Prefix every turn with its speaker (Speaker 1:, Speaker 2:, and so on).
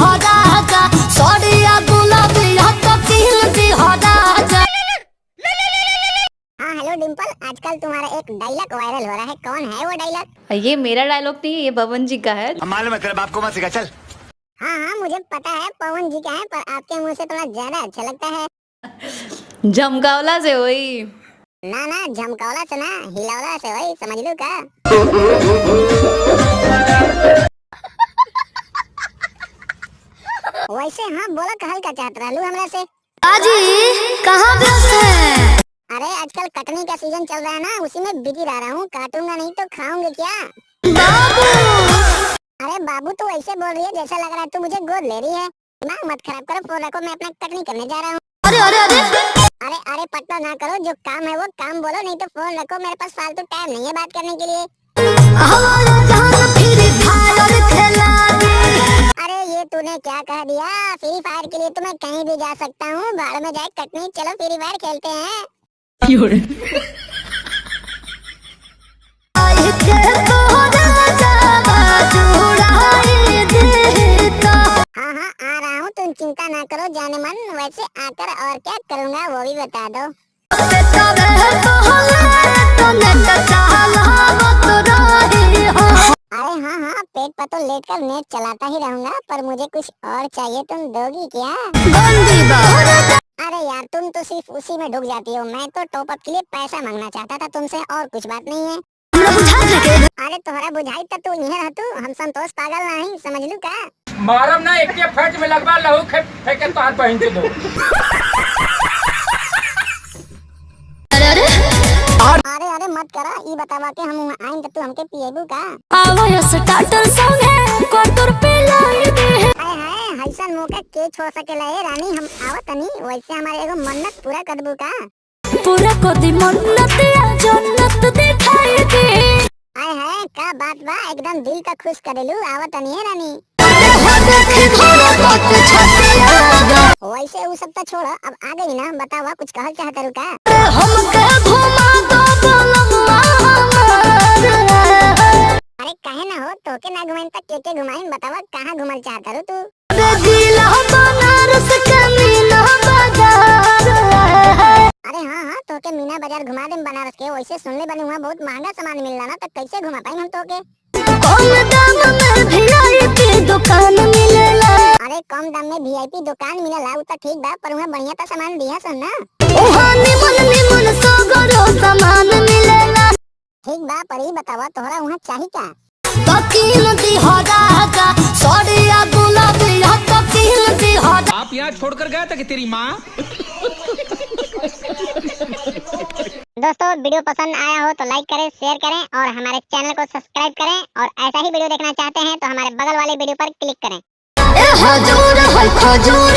Speaker 1: हो राजा सोडिया गुलाबिया तो किल दी हो राजा।
Speaker 2: हाँ हेलो डिम्पल, आजकल तुम्हारा एक डायलॉग वायरल हो रहा है, कौन है वो डायलॉग?
Speaker 3: ये मेरा डायलॉग नहीं है, ये पवन जी का है।
Speaker 4: मालूम है तेरे बाप को मत सिखा चल।
Speaker 2: हाँ हाँ मुझे पता है पवन जी का है, पर आपके मुंह से थोड़ा ज्यादा अच्छा लगता है।
Speaker 3: झमकावला से वही।
Speaker 2: ना ना झमकावला से ना, हिलावला से वही, समझ लो का। वैसे हाँ बोला कहल का चाहत रहलू हमरा से।
Speaker 1: बाजी कहाँ व्यस्त है?
Speaker 2: अरे आजकल कटनी का सीजन चल रहा है ना, उसी में बिजी रह रहा हूँ, काटूंगा नहीं तो खाऊंगे क्या?
Speaker 1: बाबू
Speaker 2: अरे बाबू तू ऐसे बोल रही है जैसा लग रहा है तू मुझे गोद ले रही है। दिमाग मत खराब करो, फोन रखो, मैं अपना कटनी करने जा रहा हूँ।
Speaker 1: अरे अरे अरे
Speaker 2: अरे अरे पटना ना करो, जो काम है वो काम बोलो, नहीं तो फोन रखो, मेरे पास फालतू टाइम नहीं है बात करने के लिए।
Speaker 1: हमारा जान फ्री फायर खेला दे।
Speaker 2: अरे ये तूने क्या कह दिया? फ्री फायर के लिए तो मैं कहीं भी जा सकता हूँ, भाड़ में जाए कटनी, चलो फ्री फायर खेलते हैं। हाँ हाँ आ रहा हूँ, तुम चिंता ना करो जाने मन, वैसे आकर और क्या करूँगा वो भी बता दो। अरे हाँ हाँ पेट पर तो लेट कर नेट चलाता ही रहूंगा, पर मुझे कुछ और चाहिए, तुम दोगी क्या? अरे यार तुम तो सिर्फ उसी में डूब जाती हो, मैं तो टॉप अप के लिए पैसा मांगना चाहता था तुमसे, और कुछ बात नहीं है। अरे तुम्हारा बुझाई तो तू नहीं रहतू, हम संतोष पागल नहीं, समझ लू का?
Speaker 5: मारम ना एक फट में लगवा लहू फेंके तो हाथ पहन के दो।
Speaker 2: अरे अरे मत करा, ये बतावा के हम आइन तो तू हमके पिएबू का?
Speaker 1: आवाज़ स्टार्टर सॉन्ग है क्वार्टर पे लाई दे।
Speaker 2: हाय हाय हईसन मौका के छोड़ सकेला ए रानी, हम आवत नहीं, वैसे हमारे एगो मन्नत पूरा कर दू का?
Speaker 1: पूरा को दी मन्नत या जन्नत दिखाई दे।
Speaker 2: हाय हाय का बात बा, एकदम दिल का खुश करेलू, आवत नहीं है रानी। वैसे वो सब तो छोड़ो, अब आ गई ना, बतावा कुछ कहल चाहत रुका? अरे कहे ना हो, तोके ना घुमाइन तक के घुमाइन, बतावा कहाँ घुमल चाहत रू तू? अरे हाँ हाँ तोके मीना बाजार घुमा देम बनारस के, वैसे सुनले बने वहाँ बहुत महंगा सामान मिल रहा ना, तो कैसे घुमा पाएं हम तोके?
Speaker 1: कम दाम में VIP दुकान मिलेला।
Speaker 2: अरे कम दाम में VIP दुकान मिलेला, वो तो ठीक बा, पर वहाँ बढ़िया सा सामान दिया सुन ना।
Speaker 1: ओहा निमन सगरो सामान मिलेला।
Speaker 2: ठीक बा, पर ये बतावा तोहरा वहाँ चाहिए क्या?
Speaker 1: तकीन दी हो राजा सोडिया गुलाबिया तो किल दी हो राजा।
Speaker 5: आप यहाँ छोड़कर गया था कि तेरी माँ?
Speaker 2: दोस्तों वीडियो पसंद आया हो तो लाइक करें, शेयर करें और हमारे चैनल को सब्सक्राइब करें, और ऐसा ही वीडियो देखना चाहते हैं तो हमारे बगल वाले वीडियो पर क्लिक करें।
Speaker 1: ए हजूर है खजूर